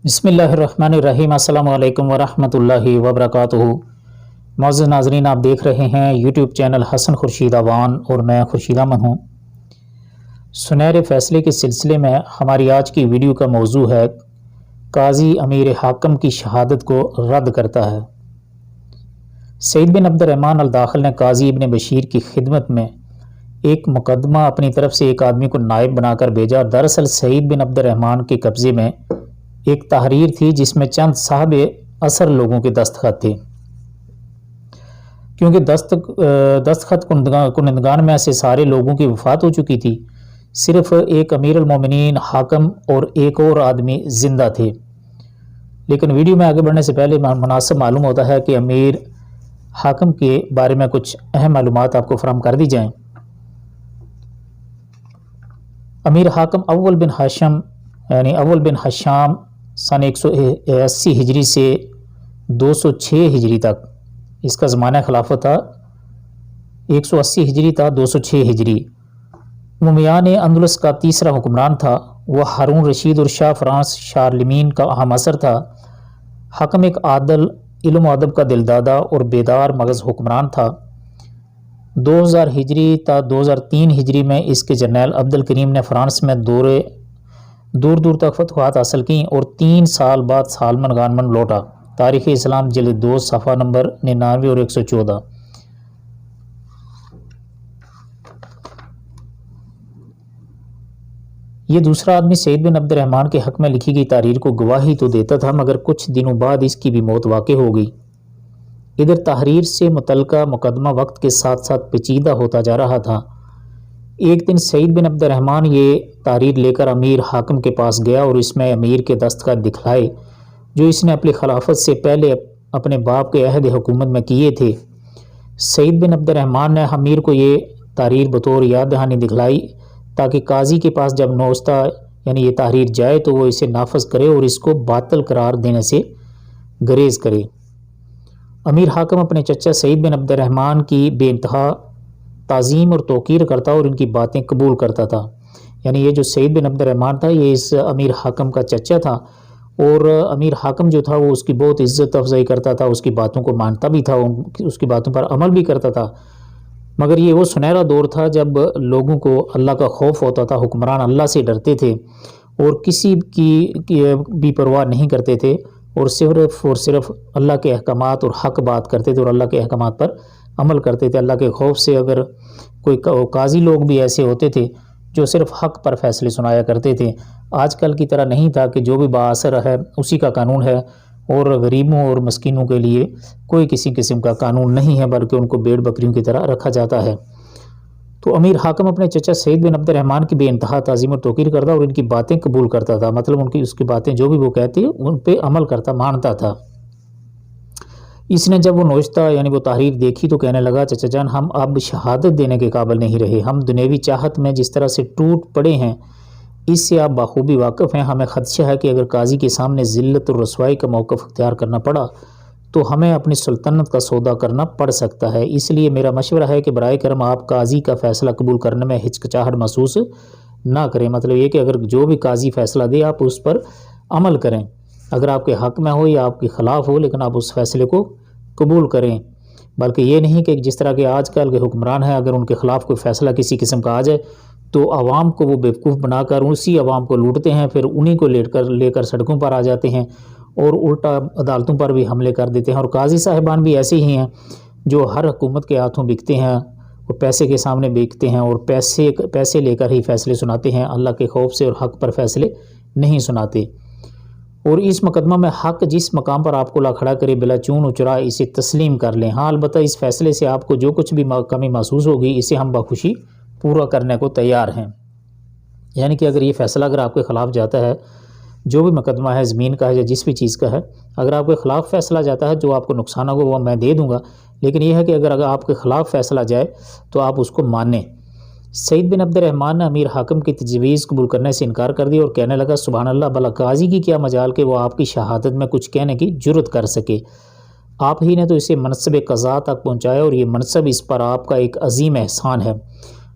بسم اللہ الرحمن الرحیم۔ السلام علیکم ورحمۃ اللہ وبرکاتہ۔ معزز ناظرین، آپ دیکھ رہے ہیں یوٹیوب چینل حسن خورشید اوان اور میں خورشید امن ہوں۔ سنہرے فیصلے کے سلسلے میں ہماری آج کی ویڈیو کا موضوع ہے قاضی امیر حاکم کی شہادت کو رد کرتا ہے۔ سعید بن عبد الرحمن الداخل نے قاضی ابن بشیر کی خدمت میں ایک مقدمہ اپنی طرف سے ایک آدمی کو نائب بنا کر بھیجا۔ دراصل سعید بن عبد الرحمن کے قبضے میں ایک تحریر تھی جس میں چند صاحب اثر لوگوں کے دستخط تھے۔ کیونکہ دستخط کنندگان میں سے سارے لوگوں کی وفات ہو چکی تھی، صرف ایک امیر المومنین حاکم اور ایک اور آدمی زندہ تھے۔ لیکن ویڈیو میں آگے بڑھنے سے پہلے مناسب معلوم ہوتا ہے کہ امیر حاکم کے بارے میں کچھ اہم معلومات آپ کو فراہم کر دی جائیں۔ امیر حاکم اول بن حشام سن 180 ہجری سے 206 ہجری تک، اس کا زمانہ خلافت تھا 180 ہجری تھا 206 ہجری، امیان اندلس کا تیسرا حکمران تھا۔ وہ ہارون رشید اور شاہ فرانس شارلمین کا اہم اثر تھا۔ حاکم ایک عادل، علم و ادب کا دلدادہ اور بیدار مغز حکمران تھا۔ 2000 ہجری تا 2003 ہجری میں اس کے جرنیل عبد الکریم نے فرانس میں دور دور تک فتوحات حاصل کیں اور 3 سال بعد سالمن غانمن لوٹا۔ تاریخ اسلام جلد 2 صفحہ نمبر 99 اور 114۔ یہ دوسرا آدمی سعید بن عبد الرحمن کے حق میں لکھی گئی تحریر کو گواہی تو دیتا تھا، مگر کچھ دنوں بعد اس کی بھی موت واقع ہو گئی۔ ادھر تحریر سے متعلقہ مقدمہ وقت کے ساتھ ساتھ پیچیدہ ہوتا جا رہا تھا۔ ایک دن سعید بن عبد الرحمن یہ تحریر لے کر امیر حاکم کے پاس گیا اور اس میں امیر کے دستخط دکھلائے جو اس نے اپنی خلافت سے پہلے اپنے باپ کے عہد حکومت میں کیے تھے۔ سعید بن عبد الرحمن نے امیر کو یہ تحریر بطور یاد دہانی دکھلائی تاکہ قاضی کے پاس جب نوشتہ یہ تحریر جائے تو وہ اسے نافذ کرے اور اس کو باطل قرار دینے سے گریز کرے۔ امیر حاکم اپنے چچا سعید بن عبد الرحمن کی بے انتہا تعظیم اور توقیر کرتا اور ان کی باتیں قبول کرتا تھا۔ یہ جو سعید بن عبد الرحمن تھا یہ اس امیر حاکم کا چچا تھا، اور امیر حاکم جو تھا وہ اس کی بہت عزت افزائی کرتا تھا، اس کی باتوں کو مانتا بھی تھا، اس کی باتوں پر عمل بھی کرتا تھا۔ مگر یہ وہ سنہرا دور تھا جب لوگوں کو اللہ کا خوف ہوتا تھا، حکمران اللہ سے ڈرتے تھے اور کسی کی بھی پرواہ نہیں کرتے تھے، اور صرف اللہ کے احکامات اور حق بات کرتے تھے اور اللہ کے احکامات پر عمل کرتے تھے۔ اللہ کے خوف سے اگر کوئی قاضی لوگ بھی ایسے ہوتے تھے جو صرف حق پر فیصلے سنایا کرتے تھے۔ آج کل کی طرح نہیں تھا کہ جو بھی بااثر ہے اسی کا قانون ہے، اور غریبوں اور مسکینوں کے لیے کوئی کسی قسم کا قانون نہیں ہے، بلکہ ان کو بھیڑ بکریوں کی طرح رکھا جاتا ہے۔ تو امیر حاکم اپنے چچا سعید بن عبد الرحمن کی بے انتہا تعظیم اور توقیر کرتا اور ان کی باتیں قبول کرتا تھا، مطلب اس کی باتیں جو بھی وہ کہتے ان پہ عمل کرتا، مانتا تھا۔ اس نے جب وہ نوشتہ وہ تحریر دیکھی تو کہنے لگا، چچا جان، ہم اب شہادت دینے کے قابل نہیں رہے، ہم دنیوی چاہت میں جس طرح سے ٹوٹ پڑے ہیں اس سے آپ بخوبی واقف ہیں۔ ہمیں خدشہ ہے کہ اگر قاضی کے سامنے ذلت اور رسوائی کا موقف اختیار کرنا پڑا تو ہمیں اپنی سلطنت کا سودا کرنا پڑ سکتا ہے۔ اس لیے میرا مشورہ ہے کہ برائے کرم آپ قاضی کا فیصلہ قبول کرنے میں ہچکچاہٹ محسوس نہ کریں۔ مطلب یہ کہ اگر جو بھی قاضی فیصلہ دے آپ اس پر عمل کریں، اگر آپ کے حق میں ہو یا آپ کے خلاف ہو، لیکن آپ اس فیصلے کو قبول کریں۔ بلکہ یہ نہیں کہ جس طرح کے آج کل کے حکمران ہیں، اگر ان کے خلاف کوئی فیصلہ کسی قسم کا آ جائے تو عوام کو وہ بیوقوف بنا کر اسی عوام کو لوٹتے ہیں، پھر انہی کو لے کر سڑکوں پر آ جاتے ہیں اور الٹا عدالتوں پر بھی حملے کر دیتے ہیں۔ اور قاضی صاحبان بھی ایسے ہی ہیں جو ہر حکومت کے ہاتھوں بکتے ہیں، وہ پیسے کے سامنے بکتے ہیں اور پیسے لے کر ہی فیصلے سناتے ہیں، اللہ کے خوف سے اور حق پر فیصلے نہیں سناتے۔ اور اس مقدمہ میں حق جس مقام پر آپ کو لا کھڑا کرے بلا چون اچرا اسے تسلیم کر لیں۔ ہاں، البتہ اس فیصلے سے آپ کو جو کچھ بھی کمی محسوس ہوگی اسے ہم بخوشی پورا کرنے کو تیار ہیں۔ کہ اگر یہ فیصلہ اگر آپ کے خلاف جاتا ہے، جو بھی مقدمہ ہے زمین کا ہے یا جس بھی چیز کا ہے، اگر آپ کے خلاف فیصلہ جاتا ہے جو آپ کو نقصان ہوگا وہ میں دے دوں گا، لیکن یہ ہے کہ اگر آپ کے خلاف فیصلہ جائے تو آپ اس کو مانیں۔ سعید بن عبد الرحمن نے امیر حاکم کی تجویز قبول کرنے سے انکار کر دیا اور کہنے لگا، سبحان اللہ، بھلا قاضی کی کیا مجال کہ وہ آپ کی شہادت میں کچھ کہنے کی جرت کر سکے۔ آپ ہی نے تو اسے منصب قضا تک پہنچایا اور یہ منصب اس پر آپ کا ایک عظیم احسان ہے۔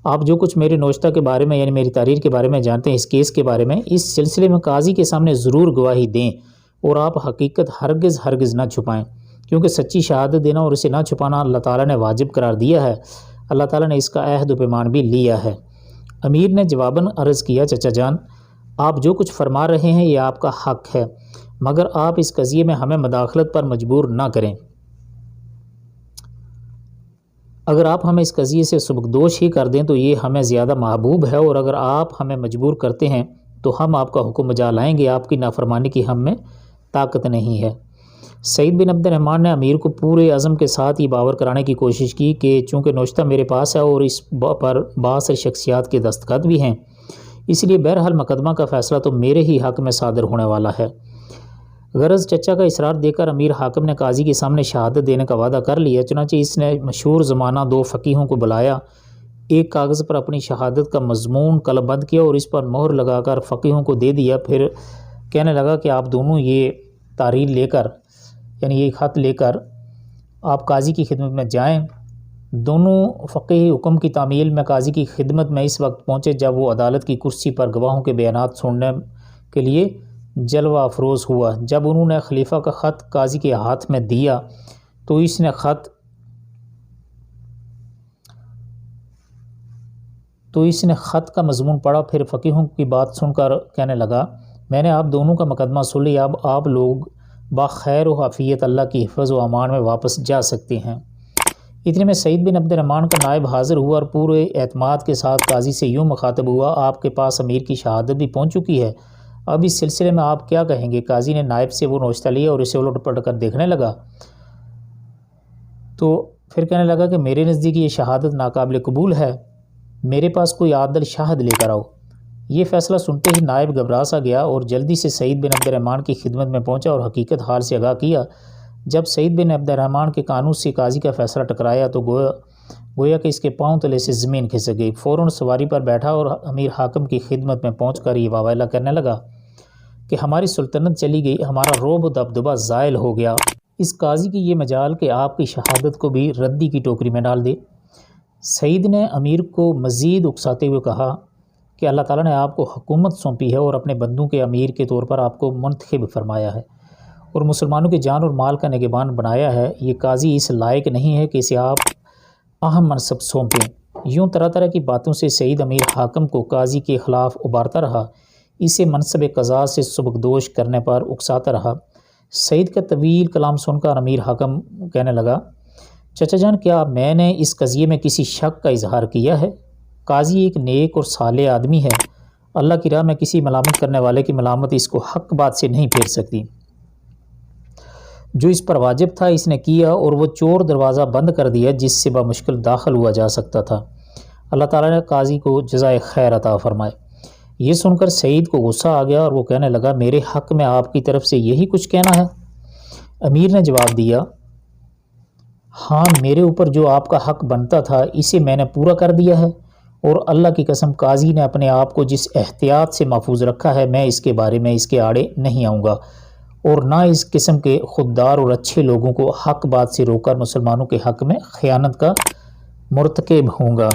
آپ جو کچھ میرے نوشتہ کے بارے میں میری تحریر کے بارے میں جانتے ہیں، اس کیس کے بارے میں، اس سلسلے میں قاضی کے سامنے ضرور گواہی دیں اور آپ حقیقت ہرگز نہ چھپائیں، کیونکہ سچی شہادت دینا اور اسے نہ چھپانا اللہ تعالیٰ نے واجب قرار دیا ہے، اللہ تعالیٰ نے اس کا عہد و پیمان بھی لیا ہے۔ امیر نے جواباً عرض کیا، چچا جان آپ جو کچھ فرما رہے ہیں یہ آپ کا حق ہے، مگر آپ اس قضیے میں ہمیں مداخلت پر مجبور نہ کریں۔ اگر آپ ہمیں اس قضیے سے سبکدوش ہی کر دیں تو یہ ہمیں زیادہ محبوب ہے، اور اگر آپ ہمیں مجبور کرتے ہیں تو ہم آپ کا حکم بجا لائیں گے، آپ کی نافرمانی کی ہم میں طاقت نہیں ہے۔ سعید بن عبد الرحمن نے امیر کو پورے عزم کے ساتھ یہ باور کرانے کی کوشش کی کہ چونکہ نوشتہ میرے پاس ہے اور اس پر بعض شخصیات کے دستخط بھی ہیں، اس لیے بہرحال مقدمہ کا فیصلہ تو میرے ہی حق میں صادر ہونے والا ہے۔ غرض چچا کا اصرار دیکھ کر امیر حاکم نے قاضی کے سامنے شہادت دینے کا وعدہ کر لیا، چنانچہ اس نے مشہور زمانہ 2 فقیہوں کو بلایا، ایک کاغذ پر اپنی شہادت کا مضمون قلم بند کیا اور اس پر مہر لگا کر فقیہوں کو دے دیا، پھر کہنے لگا کہ آپ دونوں یہ تحریر لے کر یعنی یہ خط لے کر آپ قاضی کی خدمت میں جائیں۔ دونوں فقیہ حکم کی تعمیل میں قاضی کی خدمت میں اس وقت پہنچے جب وہ عدالت کی کرسی پر گواہوں کے بیانات سننے کے لیے جلوہ افروز ہوا۔ جب انہوں نے خلیفہ کا خط قاضی کے ہاتھ میں دیا تو اس نے خط کا مضمون پڑھا، پھر فقیہوں کی بات سن کر کہنے لگا، میں نے آپ دونوں کا مقدمہ سن لیا، اب آپ لوگ بخیر و عافیت اللہ کی حفظ و امان میں واپس جا سکتے ہیں۔ اتنے میں سعید بن عبد الرحمن کا نائب حاضر ہوا اور پورے اعتماد کے ساتھ قاضی سے یوں مخاطب ہوا، آپ کے پاس امیر کی شہادت بھی پہنچ چکی ہے، اب اس سلسلے میں آپ کیا کہیں گے؟ قاضی نے نائب سے وہ نوشتہ لیا اور اسے الٹ پلٹ کر دیکھنے لگا، تو پھر کہنے لگا کہ میرے نزدیک یہ شہادت ناقابل قبول ہے، میرے پاس کوئی عادل شاہد لے کر آؤ۔ یہ فیصلہ سنتے ہی نائب گھبرا سا گیا اور جلدی سے سعید بن عبد الرحمن کی خدمت میں پہنچا اور حقیقت حال سے آگاہ کیا۔ جب سعید بن عبد الرحمن کے کانوں سے قاضی کا فیصلہ ٹکرایا تو گویا کہ اس کے پاؤں تلے سے زمین کھسک گئی۔ فوراً سواری پر بیٹھا اور امیر حاکم کی خدمت میں پہنچ کر یہ واویلا کرنے لگا کہ ہماری سلطنت چلی گئی، ہمارا رعب و دبدبہ زائل ہو گیا، اس قاضی کی یہ مجال کہ آپ کی شہادت کو بھی ردی کی ٹوکری میں ڈال دے۔ سعید نے امیر کو مزید اکساتے ہوئے کہا کہ اللہ تعالیٰ نے آپ کو حکومت سونپی ہے اور اپنے بندوں کے امیر کے طور پر آپ کو منتخب فرمایا ہے اور مسلمانوں کی جان اور مال کا نگہبان بنایا ہے، یہ قاضی اس لائق نہیں ہے کہ اسے آپ اہم منصب سونپیں۔ یوں طرح طرح کی باتوں سے سعید امیر حاکم کو قاضی کے خلاف ابھارتا رہا، اسے منصب قضاء سے سبکدوش کرنے پر اکساتا رہا۔ سعید کا طویل کلام سن کر امیر حاکم کہنے لگا، چچا جان کیا میں نے اس قضیے میں کسی شک کا اظہار کیا ہے؟ قاضی ایک نیک اور صالح آدمی ہے، اللہ کی راہ میں کسی ملامت کرنے والے کی ملامت اس کو حق بات سے نہیں پھیر سکتی۔ جو اس پر واجب تھا اس نے کیا اور وہ چور دروازہ بند کر دیا جس سے بمشکل داخل ہوا جا سکتا تھا۔ اللہ تعالیٰ نے قاضی کو جزائے خیر عطا فرمائے۔ یہ سن کر سعید کو غصہ آ گیا اور وہ کہنے لگا، میرے حق میں آپ کی طرف سے یہی کچھ کہنا ہے؟ امیر نے جواب دیا، ہاں میرے اوپر جو آپ کا حق بنتا تھا اسے میں نے پورا کر دیا ہے، اور اللہ کی قسم قاضی نے اپنے آپ کو جس احتیاط سے محفوظ رکھا ہے میں اس کے بارے میں اس کے آڑے نہیں آؤں گا، اور نہ اس قسم کے خوددار اور اچھے لوگوں کو حق بات سے روک کر مسلمانوں کے حق میں خیانت کا مرتکب ہوں گا۔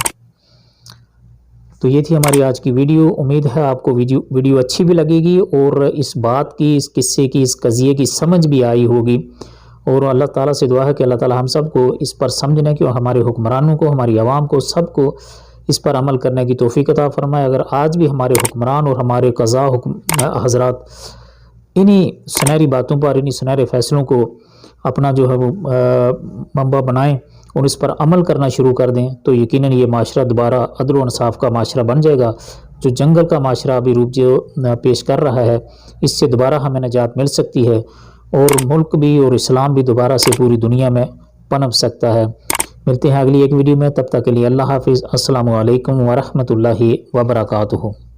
تو یہ تھی ہماری آج کی ویڈیو، امید ہے آپ کو ویڈیو اچھی بھی لگے گی اور اس بات کی، اس قصے کی، اس قضیے کی سمجھ بھی آئی ہوگی، اور اللہ تعالیٰ سے دعا ہے کہ اللہ تعالیٰ ہم سب کو اس پر سمجھنے کی اور ہمارے حکمرانوں کو، ہماری عوام کو، سب کو اس پر عمل کرنے کی توفیق عطا فرمائے۔ اگر آج بھی ہمارے حکمران اور ہمارے قضاء حضرات انہی سنہری باتوں پر، انہی سنہرے فیصلوں کو اپنا جو ہے وہ منبع بنائیں اور اس پر عمل کرنا شروع کر دیں تو یقیناً یہ معاشرہ دوبارہ عدل و انصاف کا معاشرہ بن جائے گا۔ جو جنگل کا معاشرہ ابھی روپ جو پیش کر رہا ہے اس سے دوبارہ ہمیں نجات مل سکتی ہے، اور ملک بھی اور اسلام بھی دوبارہ سے پوری دنیا میں پنپ سکتا ہے۔ ملتے ہیں اگلی ایک ویڈیو میں، تب تک کے لیے اللہ حافظ۔ السلام علیکم ورحمۃ اللہ وبرکاتہ۔